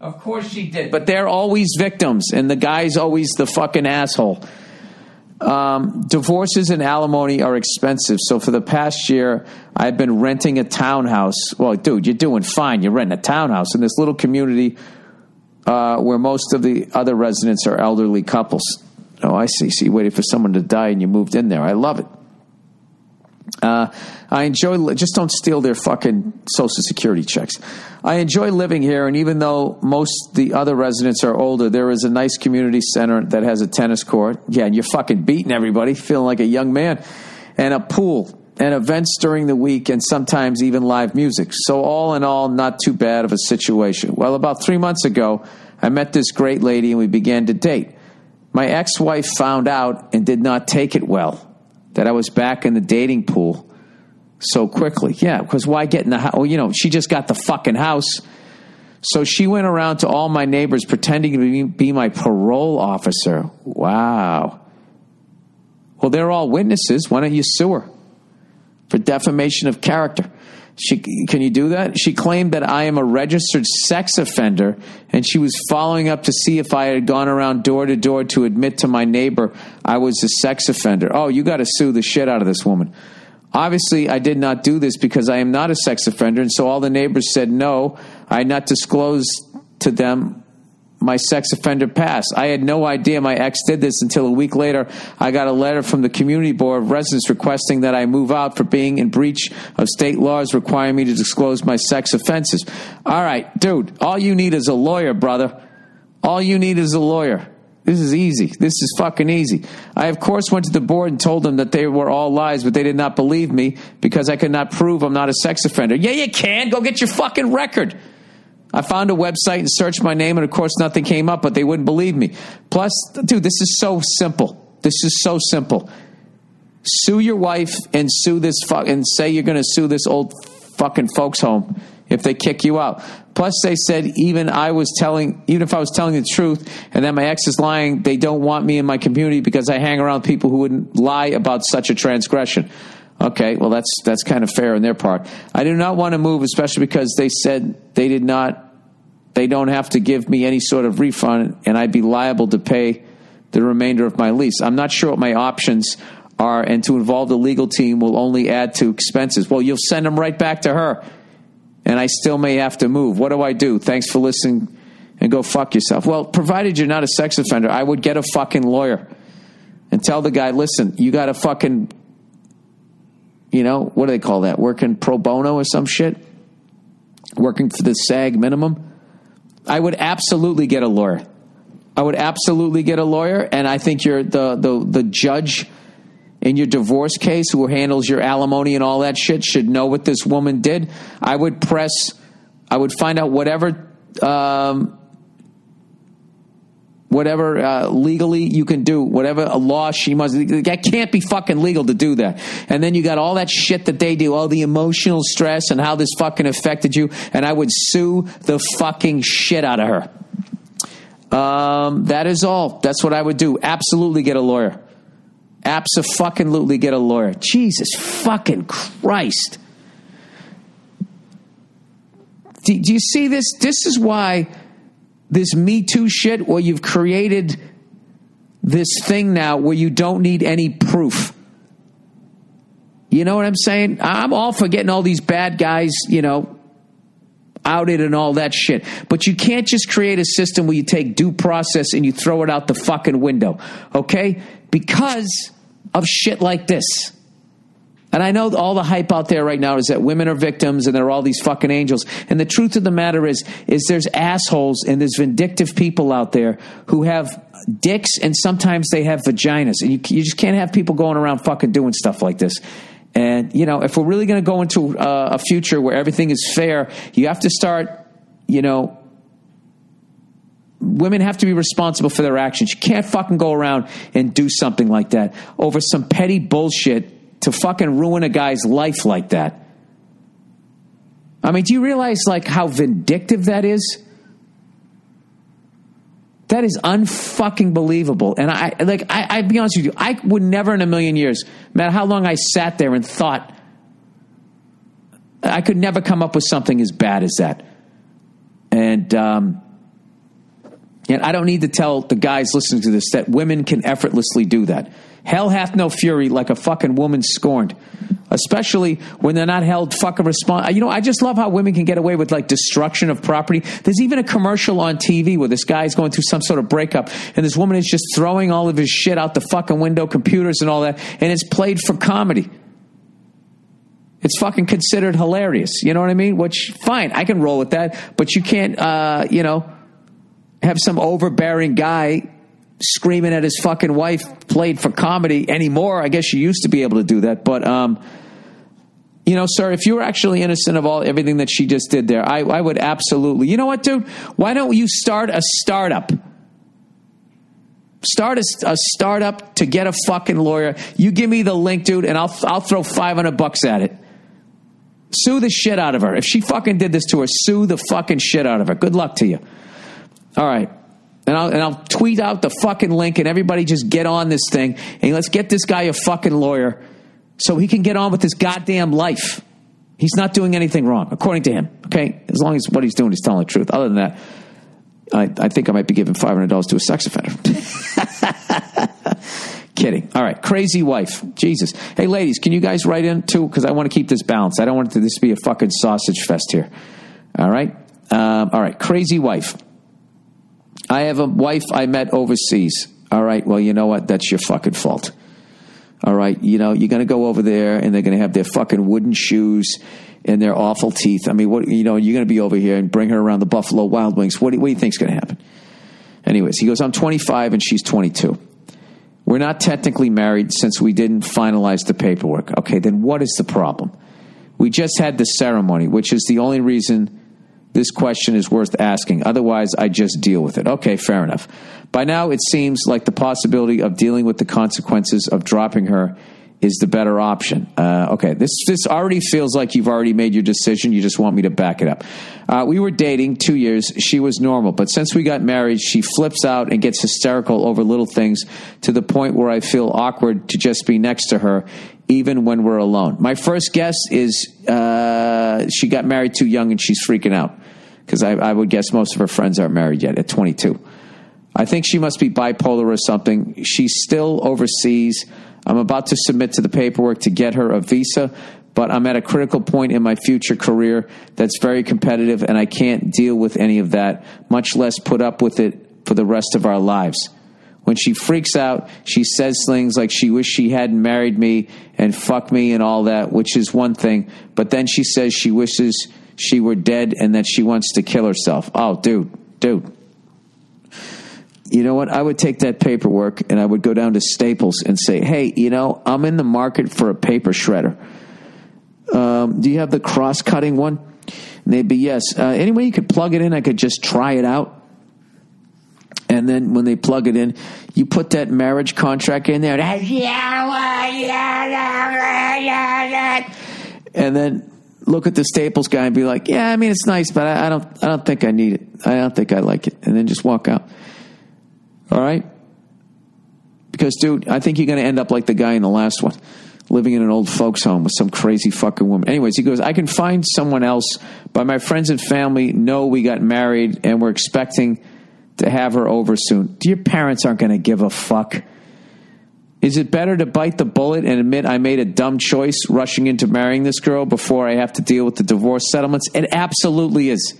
Of course she did. But they're always victims, and the guy's always the fucking asshole. Divorces and alimony are expensive. So for the past year, I've been renting a townhouse. Well, dude, you're doing fine. You're renting a townhouse in this little community where most of the other residents are elderly couples. Oh, I see. So you waited for someone to die and you moved in there. I love it. I enjoy, just don't steal their fucking Social Security checks. I enjoy living here, and even though most the other residents are older, there is a nice community center that has a tennis court. Yeah, and you're fucking beating everybody, feeling like a young man, and a pool, and events during the week, and sometimes even live music. So all in all, not too bad of a situation. Well, about 3 months ago, I met this great lady, and we began to date. My ex-wife found out and did not take it well that I was back in the dating pool so quickly. Yeah, because why get in the house? Well, you know, she just got the fucking house. So she went around to all my neighbors pretending to be my parole officer. Wow. Well, they're all witnesses. Why don't you sue her for defamation of character? Can you do that? She claimed that I am a registered sex offender, and she was following up to see if I had gone around door to door to admit to my neighbor I was a sex offender. Oh, you got to sue the shit out of this woman. Obviously, I did not do this because I am not a sex offender, and so all the neighbors said no. I had not disclosed to them my sex offender pass. I had no idea my ex did this until a week later. I got a letter from the community board of residents requesting that I move out for being in breach of state laws requiring me to disclose my sex offenses. All right, dude, all you need is a lawyer, brother. All you need is a lawyer. This is easy. This is fucking easy. I, of course, went to the board and told them that they were all lies, but they did not believe me because I could not prove I'm not a sex offender. Yeah, you can. Go get your fucking record. I found a website and searched my name, and of course nothing came up, but they wouldn't believe me. Plus, dude, this is so simple. This is so simple. Sue your wife and sue this and say you're going to sue this old fucking folks home if they kick you out. Plus, they said even if I was telling the truth and that my ex is lying, they don't want me in my community because I hang around people who wouldn't lie about such a transgression. Okay, well, that's kind of fair on their part. I do not want to move, especially because they said they don't have to give me any sort of refund, and I'd be liable to pay the remainder of my lease. I'm not sure what my options are, and to involve the legal team will only add to expenses. Well, you'll send them right back to her, and I still may have to move. What do I do? Thanks for listening, and go fuck yourself. Well, provided you're not a sex offender, I would get a fucking lawyer and tell the guy, listen, you got to fucking... You know, what do they call that? Working pro bono or some shit? Working for the SAG minimum? I would absolutely get a lawyer. And I think you're the judge in your divorce case who handles your alimony and all that shit should know what this woman did. I would find out whatever legally you can do, whatever a law she must. That can't be fucking legal to do that. And then you got all that shit that they do, all the emotional stress and how this fucking affected you. And I would sue the fucking shit out of her. That is all. That's what I would do. Absolutely get a lawyer. Abso-fucking-lutely get a lawyer. Jesus fucking Christ. Do you see this? This is why this Me Too shit, where you've created this thing now where you don't need any proof. You know what I'm saying? I'm all for getting all these bad guys, you know, outed and all that shit. But you can't just create a system where you take due process and you throw it out the fucking window. Okay? Because of shit like this. And I know all the hype out there right now is that women are victims and they're all these fucking angels. And the truth of the matter is there's assholes and there's vindictive people out there who have dicks and sometimes they have vaginas. And you just can't have people going around fucking doing stuff like this. And, you know, if we're really going to go into a future where everything is fair, you have to start, you know, women have to be responsible for their actions. You can't fucking go around and do something like that over some petty bullshit to fucking ruin a guy's life like that. I mean, do you realize like how vindictive that is? That is unfucking believable. And I'd be honest with you, I would never in a million years, no matter how long I sat there and thought, I could never come up with something as bad as that. And I don't need to tell the guys listening to this that women can effortlessly do that. Hell hath no fury like a fucking woman scorned, especially when they're not held fucking responsible. You know, I just love how women can get away with like destruction of property. There's even a commercial on TV where this guy's going through some sort of breakup and this woman is just throwing all of his shit out the fucking window, computers and all that, and it's played for comedy. It's fucking considered hilarious. You know what I mean? Which, fine, I can roll with that, but you can't, have some overbearing guy screaming at his fucking wife played for comedy anymore. I guess you used to be able to do that. But, sir, if you were actually innocent of everything that she just did there, I would absolutely. You know what, dude? Why don't you start a startup? Start a startup to get a fucking lawyer. You give me the link, dude, and I'll throw $500 at it. Sue the shit out of her. If she fucking did this to her, sue the fucking shit out of her. Good luck to you. All right. And I'll tweet out the fucking link and everybody just get on this thing and let's get this guy a fucking lawyer so he can get on with his goddamn life. He's not doing anything wrong, according to him. Okay? As long as what he's doing is telling the truth. Other than that, I think I might be giving $500 to a sex offender. Kidding. All right. Crazy wife. Jesus. Hey, ladies, can you guys write in too? Because I want to keep this balanced. I don't want this to be a fucking sausage fest here. All right. All right. Crazy wife. I have a wife I met overseas. All right. Well, you know what? That's your fucking fault. All right. You know, you're going to go over there and they're going to have their fucking wooden shoes and their awful teeth. I mean, you're going to be over here and bring her around the Buffalo Wild Wings. What do you think's going to happen? Anyways, he goes, I'm 25 and she's 22. We're not technically married since we didn't finalize the paperwork. Okay, then what is the problem? We just had the ceremony, which is the only reason this question is worth asking. Otherwise, I just deal with it. Okay, fair enough. By now, it seems like the possibility of dealing with the consequences of dropping her is the better option. Okay, this already feels like you've already made your decision. You just want me to back it up. We were dating 2 years. She was normal. But since we got married, she flips out and gets hysterical over little things to the point where I feel awkward to just be next to her, even when we're alone. My first guess is she got married too young and she's freaking out. Because I would guess most of her friends aren't married yet at 22. I think she must be bipolar or something. She's still overseas. I'm about to submit to the paperwork to get her a visa, but I'm at a critical point in my future career that's very competitive, and I can't deal with any of that, much less put up with it for the rest of our lives. When she freaks out, she says things like she wished she hadn't married me and fuck me and all that, which is one thing, but then she says she wishes she were dead and that she wants to kill herself. Oh, dude. You know what? I would take that paperwork and I would go down to Staples and say, hey, I'm in the market for a paper shredder. Do you have the cross-cutting one? And they'd be, yes. Any way you could plug it in, I could just try it out. And then when they plug it in, you put that marriage contract in there. And then look at the Staples guy and be like, yeah, I mean, it's nice, but I don't think I need it. I don't think I like it. And then just walk out. All right? Because, dude, I think you're going to end up like the guy in the last one, living in an old folks home with some crazy fucking woman. Anyways, he goes, I can find someone else, but my friends and family know we got married and we're expecting to have her over soon. Your parents aren't going to give a fuck. Is it better to bite the bullet and admit I made a dumb choice rushing into marrying this girl before I have to deal with the divorce settlements? It absolutely is.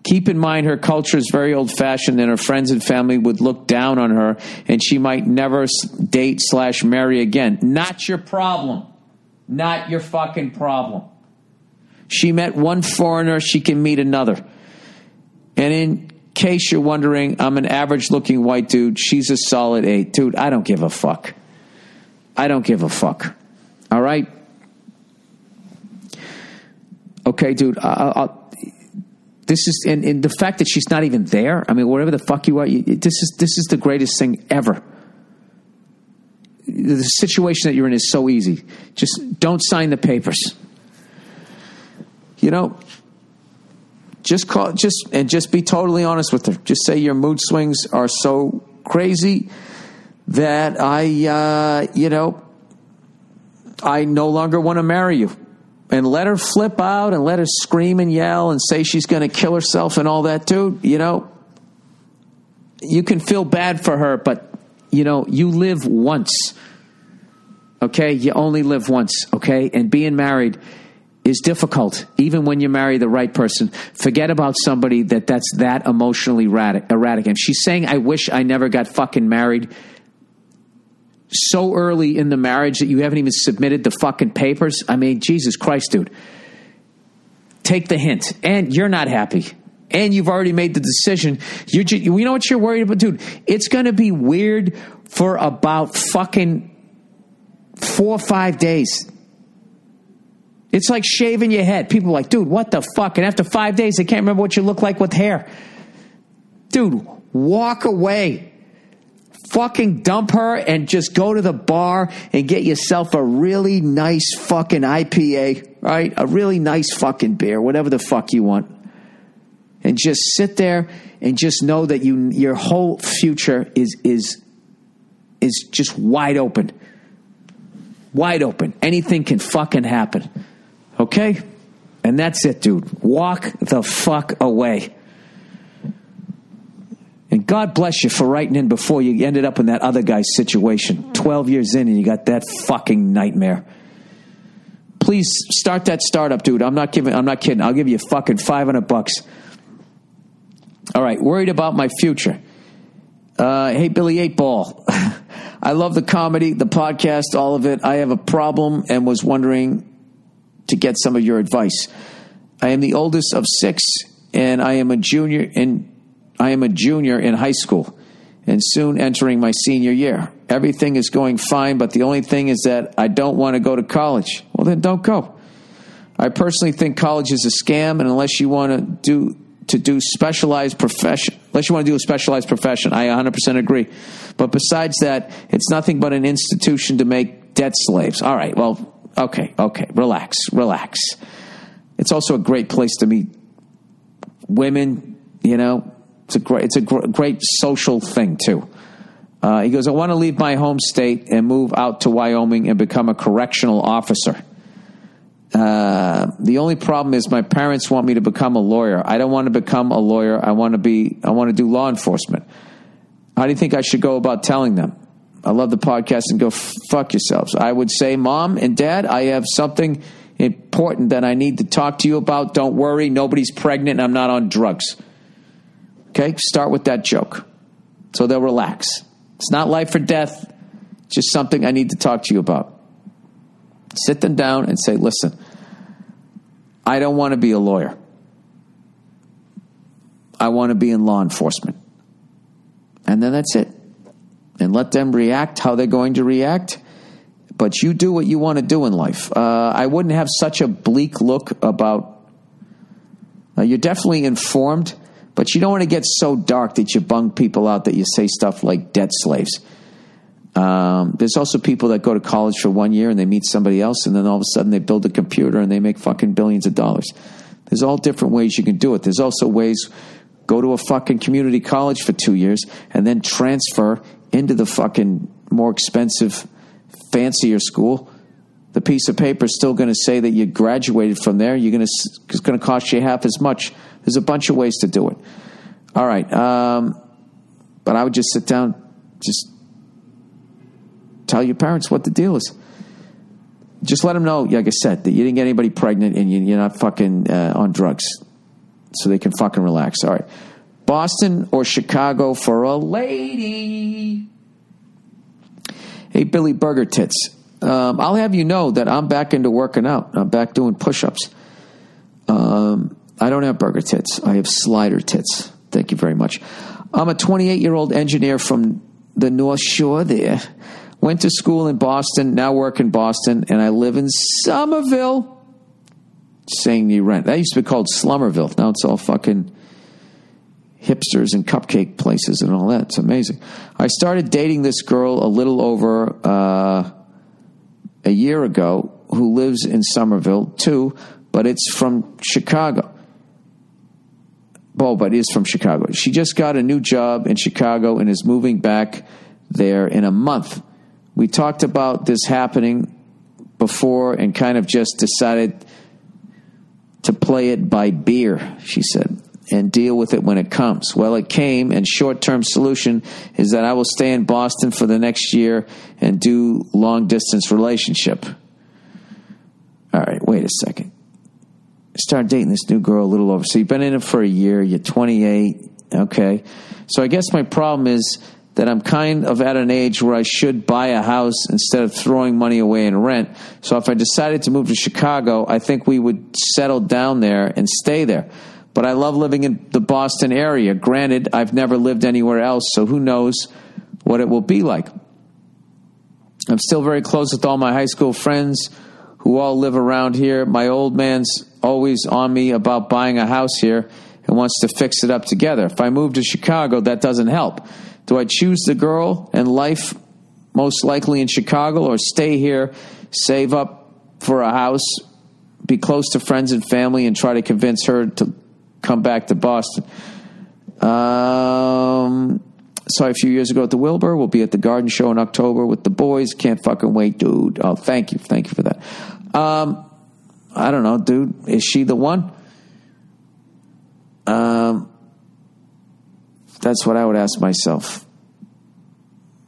Keep in mind her culture is very old-fashioned and her friends and family would look down on her and she might never date/marry again. Not your problem. Not your fucking problem. She met one foreigner, she can meet another. And in case you're wondering, I'm an average-looking white dude. She's a solid 8. Dude, I don't give a fuck. I don't give a fuck. All right? Okay, dude, this is, and the fact that she's not even there, I mean, whatever the fuck you are, this is the greatest thing ever. The situation that you're in is so easy. Just don't sign the papers. Just be totally honest with her. Just say your mood swings are so crazy that I no longer want to marry you. And let her flip out and let her scream and yell and say she's going to kill herself and all that, dude. You can feel bad for her, but, you live once. Okay? You only live once, okay? And being married is difficult, even when you marry the right person. Forget about somebody that's that emotionally erratic. And she's saying, I wish I never got fucking married so early in the marriage that you haven't even submitted the fucking papers. I mean, Jesus Christ, dude. Take the hint. And you're not happy. And you've already made the decision. You know what you're worried about, dude? It's going to be weird for about fucking 4 or 5 days. It's like shaving your head. People are like, dude, what the fuck? And after 5 days, they can't remember what you look like with hair. Dude, walk away. Fucking dump her and just go to the bar and get yourself a really nice fucking IPA, right? A really nice fucking beer, whatever the fuck you want. And just sit there and just know that your whole future is just wide open. Wide open. Anything can fucking happen. Okay? And that's it, dude. Walk the fuck away. And God bless you for writing in before you ended up in that other guy's situation. 12 years in and you got that fucking nightmare. Please start that startup, dude. I'm not kidding. I'll give you fucking $500. All right. Worried about my future. Hey, Billy 8-Ball. I love the comedy, the podcast, all of it. I have a problem and was wondering to get some of your advice. I am the oldest of 6 and I am a junior in high school and soon entering my senior year. Everything is going fine, but the only thing is that I don't want to go to college. Well, then don't go. I personally think college is a scam, and unless you want to do a specialized profession, I 100% agree. But besides that, it's nothing but an institution to make debt slaves. All right, well, okay, relax. It's also a great place to meet women, It's a great social thing, too. He goes, I want to leave my home state and move out to Wyoming and become a correctional officer. The only problem is my parents want me to become a lawyer. I don't want to become a lawyer. I want to do law enforcement. How do you think I should go about telling them? I love the podcast and go fuck yourselves. I would say, Mom and Dad, I have something important that I need to talk to you about. Don't worry. Nobody's pregnant and I'm not on drugs. Okay, start with that joke. So they'll relax. It's not life or death. It's just something I need to talk to you about. Sit them down and say, listen, I don't want to be a lawyer. I want to be in law enforcement. And then that's it. And let them react how they're going to react. But you do what you want to do in life. I wouldn't have such a bleak look about... you're definitely informed. But you don't want to get so dark that you bung people out that you say stuff like debt slaves. There's also people that go to college for 1 year and they meet somebody else and then all of a sudden they build a computer and they make fucking billions of dollars. There's all different ways you can do it. There's also ways, go to a fucking community college for 2 years and then transfer into the fucking more expensive, fancier school. The piece of paper is still going to say that you graduated from there. It's going to cost you half as much. There's a bunch of ways to do it. All right. But I would just sit down, just tell your parents what the deal is. Just let them know, like I said, that you didn't get anybody pregnant and you're not fucking on drugs. So they can fucking relax. All right. Boston or Chicago for a lady? Hey, Billy Burger Tits. I'll have you know that I'm back into working out. I'm back doing push-ups. I don't have burger tits. I have slider tits. Thank you very much. I'm a 28-year-old engineer from the North Shore there. Went to school in Boston, now work in Boston, and I live in Somerville. Saying you rent. That used to be called Slummerville. Now it's all fucking hipsters and cupcake places and all that. It's amazing. I started dating this girl a little over a year ago who lives in Somerville too, but it's from Chicago. Oh, but is from Chicago. She just got a new job in Chicago and is moving back there in a month. We talked about this happening before and kind of just decided to play it by beer, she said, and deal with it when it comes. Well, it came, and short-term solution is that I will stay in Boston for the next year and do long-distance relationship. All right, wait a second. Start dating this new girl a little over. So you've been in it for a year. You're 28. Okay. So I guess my problem is that I'm kind of at an age where I should buy a house instead of throwing money away in rent. So if I decided to move to Chicago, I think we would settle down there and stay there. But I love living in the Boston area. Granted, I've never lived anywhere else, so who knows what it will be like. I'm still very close with all my high school friends who all live around here. My old man's always on me about buying a house here and wants to fix it up together. If I move to Chicago, that doesn't help. Do I choose the girl and life most likely in Chicago, or stay here, save up for a house, be close to friends and family, and try to convince her to come back to Boston? Saw a few years ago at the BillBurr. We'll be at the Garden Show in October with the boys. Can't fucking wait, dude. Oh, thank you. Thank you for that. I don't know, dude. Is she the one? That's what I would ask myself.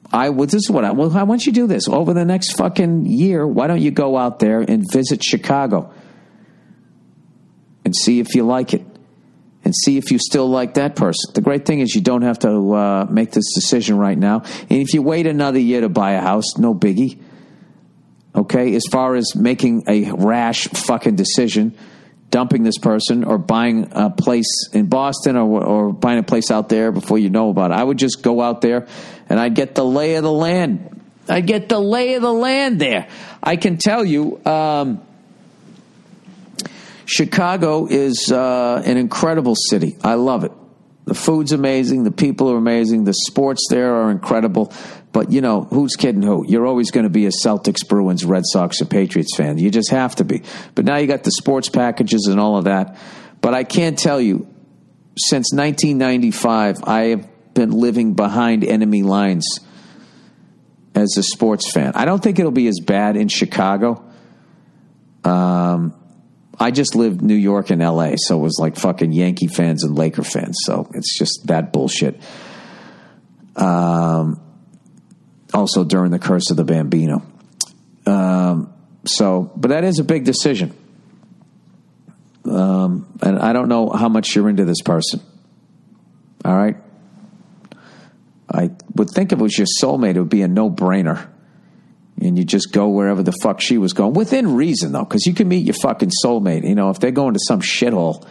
Why don't you do this? Over the next fucking year, why don't you go out there and visit Chicago and see if you like it? And see if you still like that person. The great thing is you don't have to make this decision right now. And if you wait another year to buy a house, no biggie. Okay? As far as making a rash fucking decision, dumping this person or buying a place in Boston or buying a place out there before you know about it, I would just go out there and I'd get the lay of the land. I'd get the lay of the land there. I can tell you... Chicago is an incredible city. I love it. The food's amazing. The people are amazing. The sports there are incredible. But, you know, who's kidding who? You're always going to be a Celtics, Bruins, Red Sox, and Patriots fan. You just have to be. But now you got the sports packages and all of that. But I can't tell you, since 1995, I have been living behind enemy lines as a sports fan. I don't think it'll be as bad in Chicago. I just lived New York and L.A., so it was like fucking Yankee fans and Laker fans. So it's just that bullshit. Also during the curse of the Bambino. But that is a big decision. And I don't know how much you're into this person. All right? I would think if it was your soulmate, it would be a no-brainer. And you just go wherever the fuck she was going. Within reason, though, because you can meet your fucking soulmate. You know, if they're going to some shithole,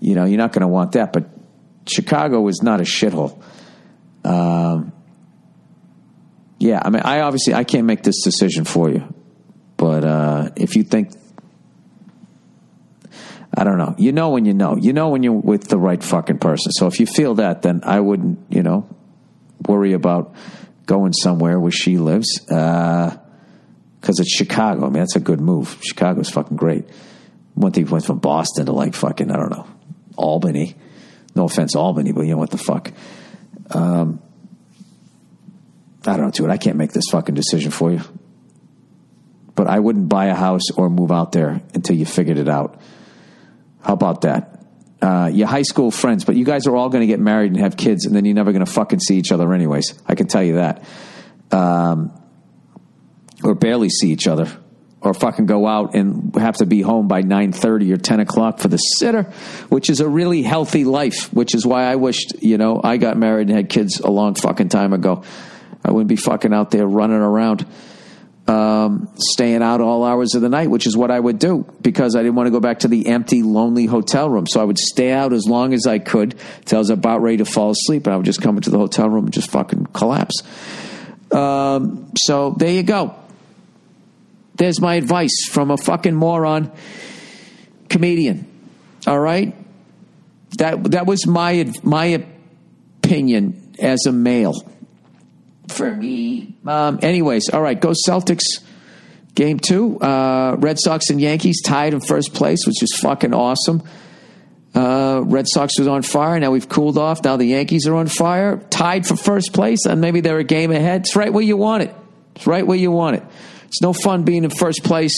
you know, you're not going to want that. But Chicago is not a shithole. Yeah, I mean, I can't make this decision for you. But if you think, I don't know. You know when you know. You know when you're with the right fucking person. So if you feel that, then I wouldn't, you know, worry about going somewhere where she lives, because it's Chicago. I mean, that's a good move. Chicago's fucking great. One thing went from Boston to like fucking, I don't know, Albany. No offense, Albany, but you know what the fuck. I don't know, dude. I can't make this fucking decision for you. But I wouldn't buy a house or move out there until you figured it out. How about that? Your high school friends, but you guys are all going to get married and have kids, and then you're never going to fucking see each other anyways. I can tell you that. Or barely see each other. Or fucking go out and have to be home by 9:30 or 10 o'clock for the sitter, which is a really healthy life, which is why I wished, you know, I got married and had kids a long fucking time ago. I wouldn't be fucking out there running around. Staying out all hours of the night, which is what I would do because I didn't want to go back to the empty, lonely hotel room. So I would stay out as long as I could till I was about ready to fall asleep. And I would just come into the hotel room and just fucking collapse. So there you go. There's my advice from a fucking moron comedian. All right? That was my opinion as a male. For me. Anyways, all right, go Celtics. Game 2. Red Sox and Yankees tied in first place, which is fucking awesome. Red Sox was on fire. Now we've cooled off. Now the Yankees are on fire, tied for first place, and maybe they're a game ahead. It's right where you want it. It's right where you want it. It's no fun being in first place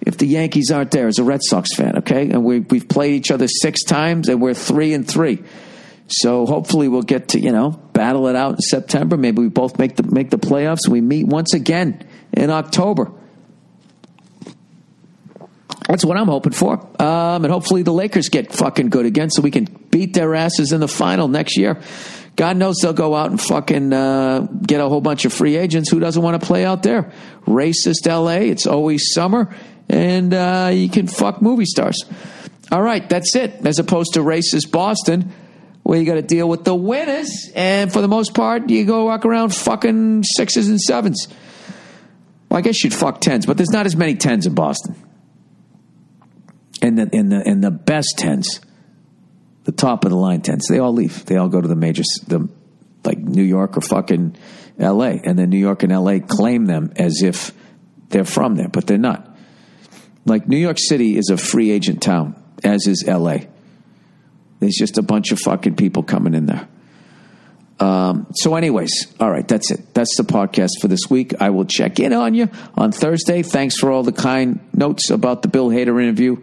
if the Yankees aren't there as a Red Sox fan, okay? And we've played each other 6 times, and we're 3-3. So hopefully we'll get to, battle it out in September. Maybe we both make the playoffs, and we meet once again in October. That's what I'm hoping for. And hopefully the Lakers get fucking good again so we can beat their asses in the final next year. God knows they'll go out and fucking get a whole bunch of free agents. Who doesn't want to play out there? Racist LA. It's always summer. And you can fuck movie stars. All right, that's it. As opposed to racist Boston, where you got to deal with the winners. And for the most part, you go walk around fucking 6s and 7s. Well, I guess you'd fuck 10s, but there's not as many 10s in Boston. And the best 10s, the top of the line 10s, they all leave. They all go to the majors, like New York or fucking L.A. And then New York and L.A. claim them as if they're from there, but they're not. Like New York City is a free agent town, as is L.A. There's just a bunch of fucking people coming in there. So anyways, all right, that's it. That's the podcast for this week. I will check in on you on Thursday. Thanks for all the kind notes about the Bill Hader interview.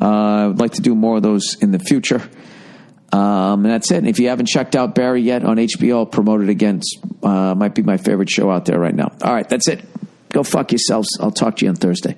I'd like to do more of those in the future. And that's it. And if you haven't checked out Barry yet on HBO, I'll promote it again. Might be my favorite show out there right now. All right, that's it. Go fuck yourselves. I'll talk to you on Thursday.